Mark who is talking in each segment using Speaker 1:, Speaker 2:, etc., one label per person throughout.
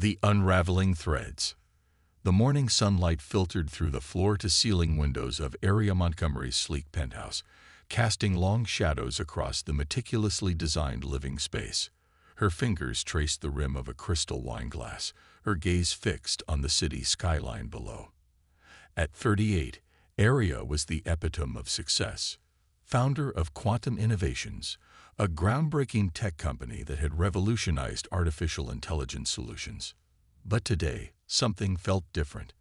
Speaker 1: The unraveling threads. The morning sunlight filtered through the floor-to-ceiling windows of Area Montgomery's sleek penthouse, casting long shadows across the meticulously designed living space. Her fingers traced the rim of a crystal wine glass, her gaze fixed on the city skyline below. At 38, Area was the epitome of success. Founder of Quantum Innovations, a groundbreaking tech company that had revolutionized artificial intelligence solutions. But today, something felt different.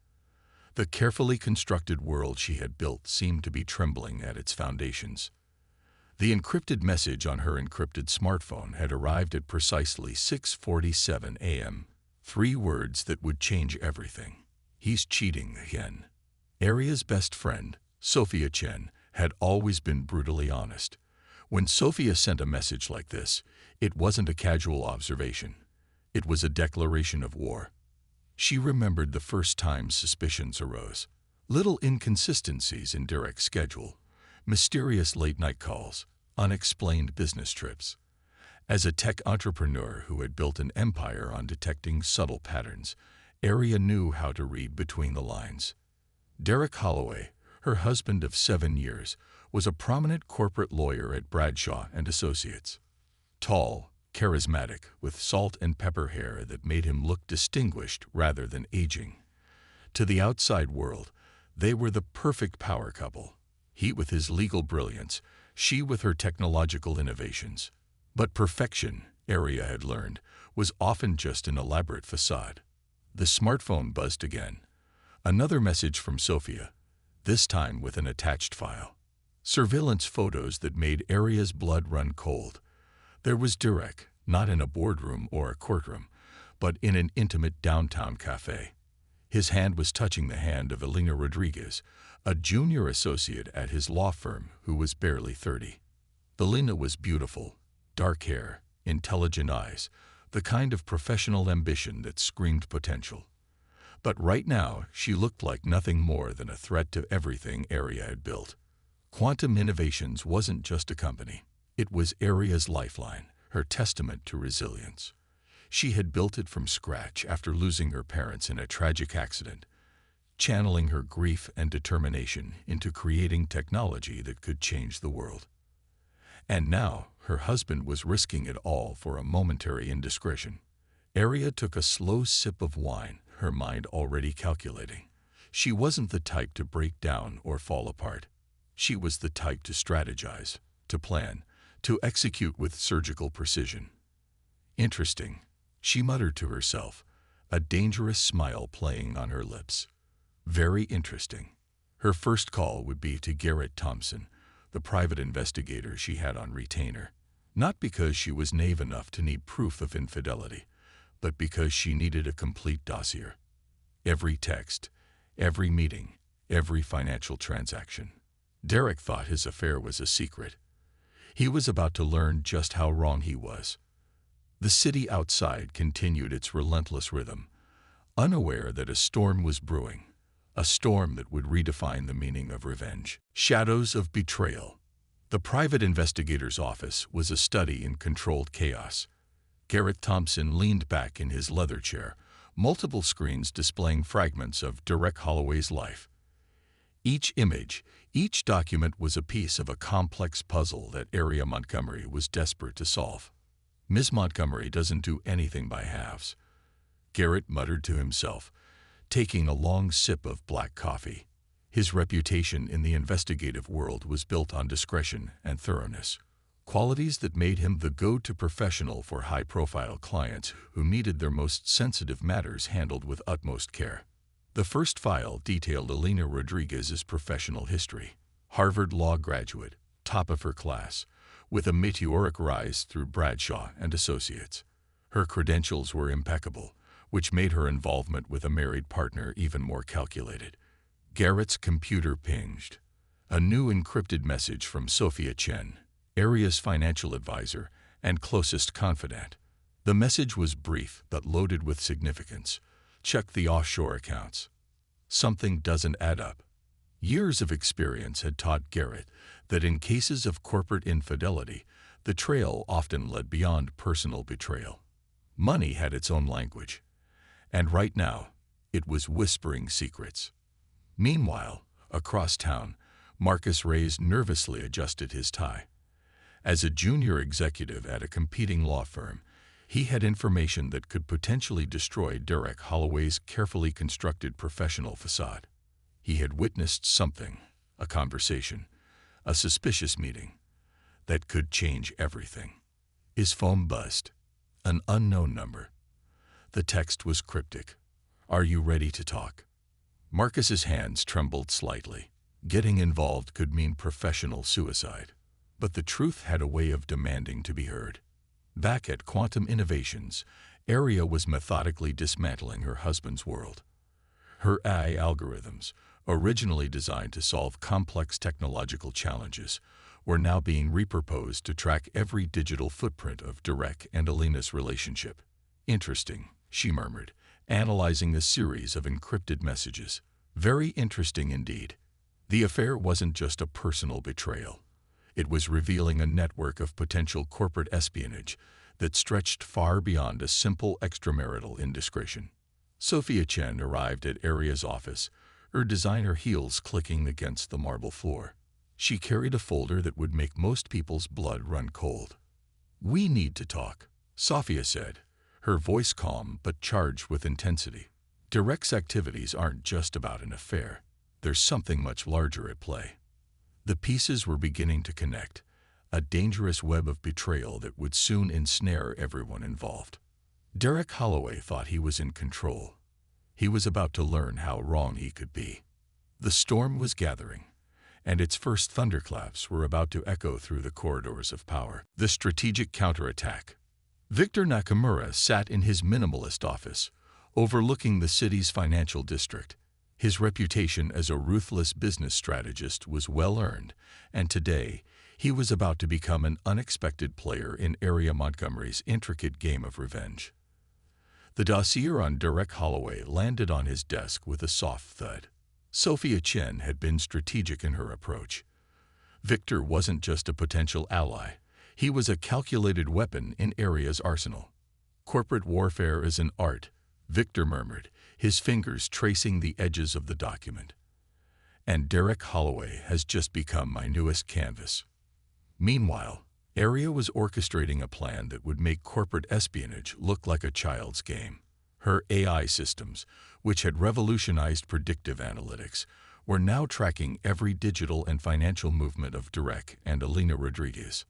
Speaker 1: The carefully constructed world she had built seemed to be trembling at its foundations. The encrypted message on her encrypted smartphone had arrived at precisely 6:47 a.m. 3 words that would change everything. He's cheating again. Area's best friend, Sophia Chen, had always been brutally honest. When Sophia sent a message like this, it wasn't a casual observation. It was a declaration of war. She remembered the first time suspicions arose. Little inconsistencies in Derek's schedule, mysterious late-night calls, unexplained business trips. As a tech entrepreneur who had built an empire on detecting subtle patterns, Area knew how to read between the lines. Derek Holloway, her husband of 7 years, was a prominent corporate lawyer at Bradshaw and Associates. Tall, charismatic, with salt and pepper hair that made him look distinguished rather than aging. To the outside world, they were the perfect power couple. He with his legal brilliance, she with her technological innovations. But perfection, Area had learned, was often just an elaborate facade. The smartphone buzzed again. Another message from Sophia, this time with an attached file. Surveillance photos that made Area's blood run cold. There was Derek, not in a boardroom or a courtroom, but in an intimate downtown cafe. His hand was touching the hand of Elena Rodriguez, a junior associate at his law firm who was barely 30. Elena was beautiful, dark hair, intelligent eyes, the kind of professional ambition that screamed potential. But right now, she looked like nothing more than a threat to everything Area had built. Quantum Innovations wasn't just a company. It was Area's lifeline, her testament to resilience. She had built it from scratch after losing her parents in a tragic accident, channeling her grief and determination into creating technology that could change the world. And now, her husband was risking it all for a momentary indiscretion. Area took a slow sip of wine, her mind already calculating. She wasn't the type to break down or fall apart. She was the type to strategize, to plan, to execute with surgical precision. Interesting, she muttered to herself, a dangerous smile playing on her lips. Very interesting. Her first call would be to Garrett Thompson, the private investigator she had on retainer. Not because she was naive enough to need proof of infidelity, but because she needed a complete dossier. Every text, every meeting, every financial transaction. Derek thought his affair was a secret. He was about to learn just how wrong he was. The city outside continued its relentless rhythm, unaware that a storm was brewing, a storm that would redefine the meaning of revenge. Shadows of betrayal. The private investigator's office was a study in controlled chaos. Garrett Thompson leaned back in his leather chair, multiple screens displaying fragments of Derek Holloway's life. Each image, each document was a piece of a complex puzzle that Area Montgomery was desperate to solve. Ms. Montgomery doesn't do anything by halves, Garrett muttered to himself, taking a long sip of black coffee. His reputation in the investigative world was built on discretion and thoroughness, qualities that made him the go-to professional for high-profile clients who needed their most sensitive matters handled with utmost care. The first file detailed Elena Rodriguez's professional history. Harvard Law graduate, top of her class, with a meteoric rise through Bradshaw and Associates. Her credentials were impeccable, which made her involvement with a married partner even more calculated. Garrett's computer pinged. A new encrypted message from Sophia Chen, Area's financial advisor and closest confidant. The message was brief but loaded with significance. Check the offshore accounts. Something doesn't add up. Years of experience had taught Garrett that in cases of corporate infidelity, the trail often led beyond personal betrayal. Money had its own language. And right now, it was whispering secrets. Meanwhile, across town, Marcus Reyes nervously adjusted his tie. As a junior executive at a competing law firm, he had information that could potentially destroy Derek Holloway's carefully constructed professional facade. He had witnessed something, a conversation, a suspicious meeting, that could change everything. His phone buzzed. An unknown number. The text was cryptic. "Are you ready to talk?" Marcus's hands trembled slightly. Getting involved could mean professional suicide. But the truth had a way of demanding to be heard. Back at Quantum Innovations, Aria was methodically dismantling her husband's world. Her AI algorithms, originally designed to solve complex technological challenges, were now being repurposed to track every digital footprint of Derek and Alina's relationship. "Interesting," she murmured, analyzing a series of encrypted messages. "Very interesting indeed." The affair wasn't just a personal betrayal. It was revealing a network of potential corporate espionage that stretched far beyond a simple extramarital indiscretion. Sophia Chen arrived at Aria's office, her designer heels clicking against the marble floor. She carried a folder that would make most people's blood run cold. "We need to talk," Sophia said, her voice calm but charged with intensity. "Derek's activities aren't just about an affair. There's something much larger at play." The pieces were beginning to connect, a dangerous web of betrayal that would soon ensnare everyone involved. Derek Holloway thought he was in control. He was about to learn how wrong he could be. The storm was gathering, and its first thunderclaps were about to echo through the corridors of power. The strategic counterattack. Victor Nakamura sat in his minimalist office, overlooking the city's financial district. His reputation as a ruthless business strategist was well-earned, and today he was about to become an unexpected player in Aria Montgomery's intricate game of revenge. The dossier on Derek Holloway landed on his desk with a soft thud. Sophia Chen had been strategic in her approach. Victor wasn't just a potential ally. He was a calculated weapon in Aria's arsenal. "Corporate warfare is an art," Victor murmured, his fingers tracing the edges of the document. "And Derek Holloway has just become my newest canvas." Meanwhile, Aria was orchestrating a plan that would make corporate espionage look like a child's game. Her AI systems, which had revolutionized predictive analytics, were now tracking every digital and financial movement of Derek and Alina Rodriguez.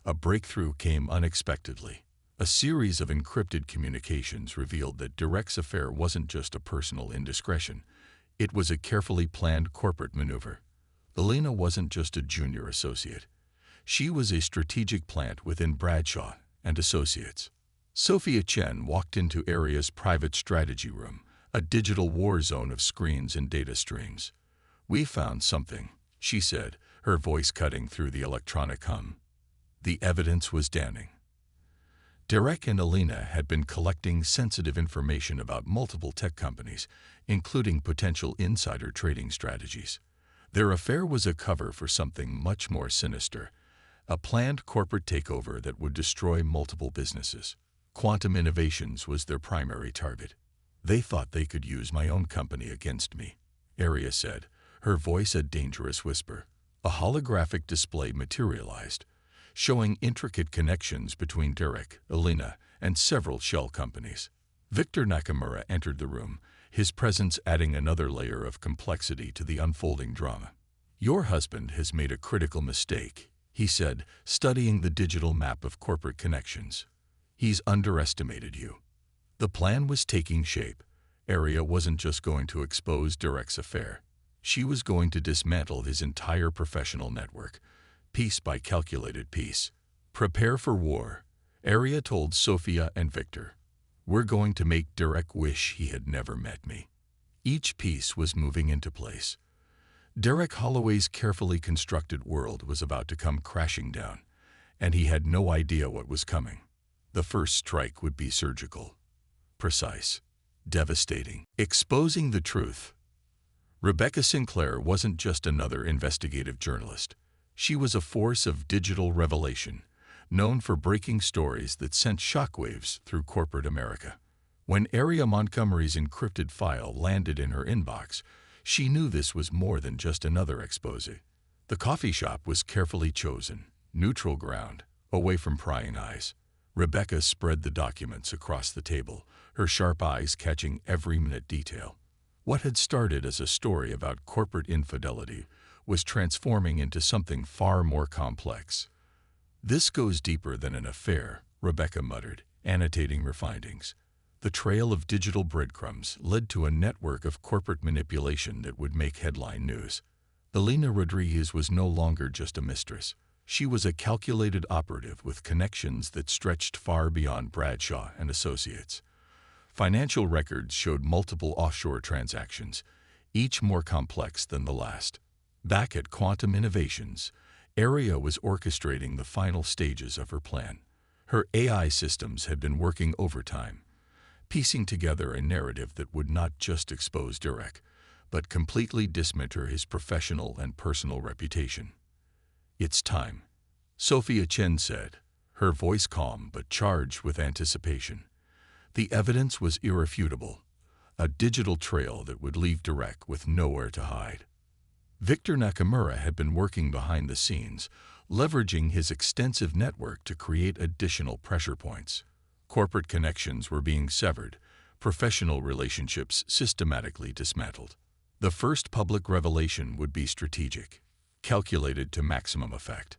Speaker 1: A breakthrough came unexpectedly. A series of encrypted communications revealed that Derek's affair wasn't just a personal indiscretion. It was a carefully planned corporate maneuver. Alina wasn't just a junior associate. She was a strategic plant within Bradshaw and Associates. Sophia Chen walked into Aria's private strategy room, a digital war zone of screens and data streams. "We found something," she said, her voice cutting through the electronic hum. The evidence was damning. Derek and Alina had been collecting sensitive information about multiple tech companies, including potential insider trading strategies. Their affair was a cover for something much more sinister, a planned corporate takeover that would destroy multiple businesses. Quantum Innovations was their primary target. "They thought they could use my own company against me," Aria said, her voice a dangerous whisper. A holographic display materialized, showing intricate connections between Derek, Alina, and several shell companies. Victor Nakamura entered the room, his presence adding another layer of complexity to the unfolding drama. "Your husband has made a critical mistake," he said, studying the digital map of corporate connections. "He's underestimated you." The plan was taking shape. Aria wasn't just going to expose Derek's affair. She was going to dismantle his entire professional network, piece by calculated piece. "Prepare for war," Aria told Sophia and Victor. "We're going to make Derek wish he had never met me." Each piece was moving into place. Derek Holloway's carefully constructed world was about to come crashing down, and he had no idea what was coming. The first strike would be surgical, precise, devastating, exposing the truth. Rebecca Sinclair wasn't just another investigative journalist. She was a force of digital revelation, known for breaking stories that sent shockwaves through corporate America. When Aria Montgomery's encrypted file landed in her inbox, she knew this was more than just another expose. The coffee shop was carefully chosen, neutral ground, away from prying eyes. Rebecca spread the documents across the table, her sharp eyes catching every minute detail. What had started as a story about corporate infidelity was transforming into something far more complex. "This goes deeper than an affair," Rebecca muttered, annotating her findings. The trail of digital breadcrumbs led to a network of corporate manipulation that would make headline news. Elena Rodriguez was no longer just a mistress. She was a calculated operative with connections that stretched far beyond Bradshaw and Associates. Financial records showed multiple offshore transactions, each more complex than the last. Back at Quantum Innovations, Aria was orchestrating the final stages of her plan. Her AI systems had been working overtime, piecing together a narrative that would not just expose Derek, but completely dismantle his professional and personal reputation. "It's time," Sophia Chen said, her voice calm but charged with anticipation. The evidence was irrefutable, a digital trail that would leave Derek with nowhere to hide. Victor Nakamura had been working behind the scenes, leveraging his extensive network to create additional pressure points. Corporate connections were being severed, professional relationships systematically dismantled. The first public revelation would be strategic, calculated to maximum effect.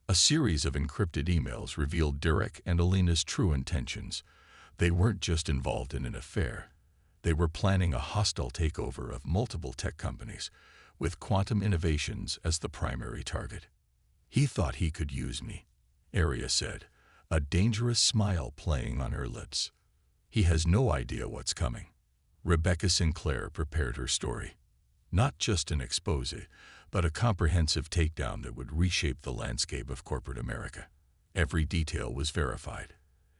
Speaker 1: A series of encrypted emails revealed Derek and Elena's true intentions. They weren't just involved in an affair. They were planning a hostile takeover of multiple tech companies, with Quantum Innovations as the primary target. "He thought he could use me," Aria said, a dangerous smile playing on her lips. "He has no idea what's coming." Rebecca Sinclair prepared her story. Not just an expose, but a comprehensive takedown that would reshape the landscape of corporate America. Every detail was verified,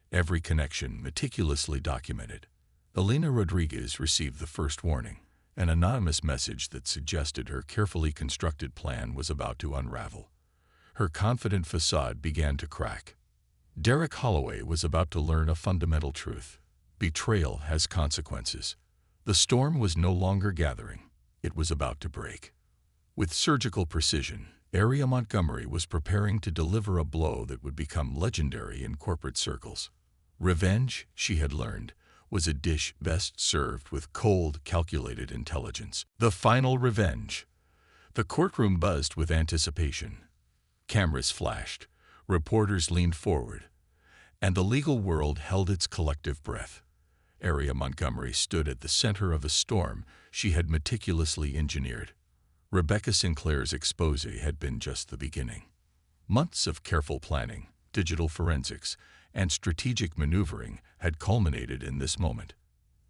Speaker 1: every connection meticulously documented. Elena Rodriguez received the first warning, an anonymous message that suggested her carefully constructed plan was about to unravel. Her confident facade began to crack. Derek Holloway was about to learn a fundamental truth. Betrayal has consequences. The storm was no longer gathering. It was about to break. With surgical precision, Aria Montgomery was preparing to deliver a blow that would become legendary in corporate circles. Revenge, she had learned, was a dish best served with cold, calculated intelligence. The final revenge. The courtroom buzzed with anticipation. Cameras flashed. Reporters leaned forward, and the legal world held its collective breath. Aria Montgomery stood at the center of a storm she had meticulously engineered. Rebecca Sinclair's expose had been just the beginning. Months of careful planning, digital forensics, and strategic maneuvering had culminated in this moment.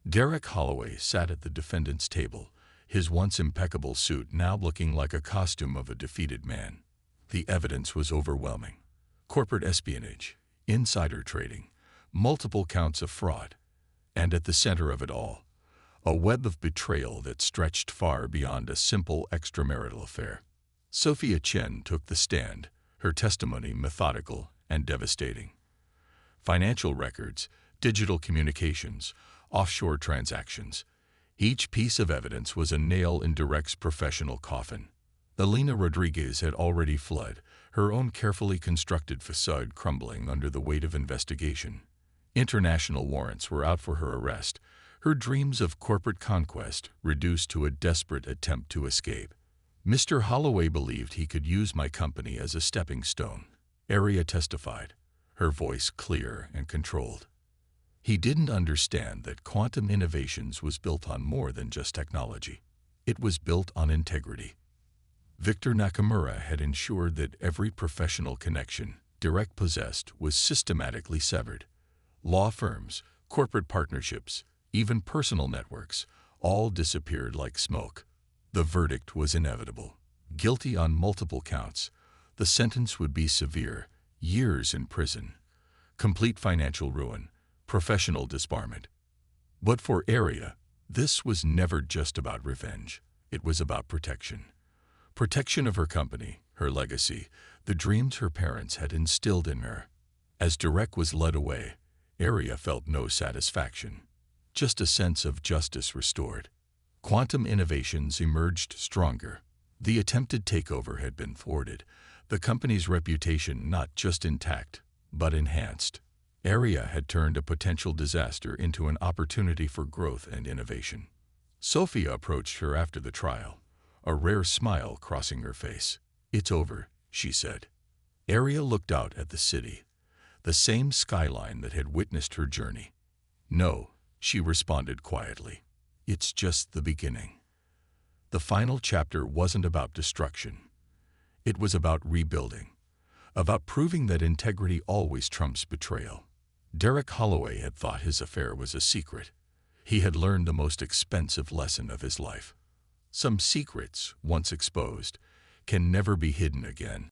Speaker 1: Derek Holloway sat at the defendant's table, his once impeccable suit now looking like a costume of a defeated man. The evidence was overwhelming. Corporate espionage, insider trading, multiple counts of fraud, and at the center of it all, a web of betrayal that stretched far beyond a simple extramarital affair. Sophia Chen took the stand, her testimony methodical and devastating. Financial records, digital communications, offshore transactions. Each piece of evidence was a nail in Derek's professional coffin. Elena Rodriguez had already fled, her own carefully constructed facade crumbling under the weight of investigation. International warrants were out for her arrest, her dreams of corporate conquest reduced to a desperate attempt to escape. "Mr. Holloway believed he could use my company as a stepping stone," Aria testified, her voice clear and controlled. "He didn't understand that Quantum Innovations was built on more than just technology. It was built on integrity." Victor Nakamura had ensured that every professional connection Derek possessed was systematically severed. Law firms, corporate partnerships, even personal networks, all disappeared like smoke. The verdict was inevitable. Guilty on multiple counts, the sentence would be severe, years in prison, complete financial ruin, professional disbarment. But for Aria, this was never just about revenge. It was about protection. Protection of her company, her legacy, the dreams her parents had instilled in her. As Derek was led away, Aria felt no satisfaction. just a sense of justice restored. Quantum innovations emerged stronger. The attempted takeover had been thwarted, the company's reputation not just intact, but enhanced. Aria had turned a potential disaster into an opportunity for growth and innovation. Sophia approached her after the trial, a rare smile crossing her face. "It's over," she said. Aria looked out at the city, the same skyline that had witnessed her journey. "No," she responded quietly. "It's just the beginning." The final chapter wasn't about destruction. It was about rebuilding, about proving that integrity always trumps betrayal. Derek Holloway had thought his affair was a secret. He had learned the most expensive lesson of his life. Some secrets, once exposed, can never be hidden again.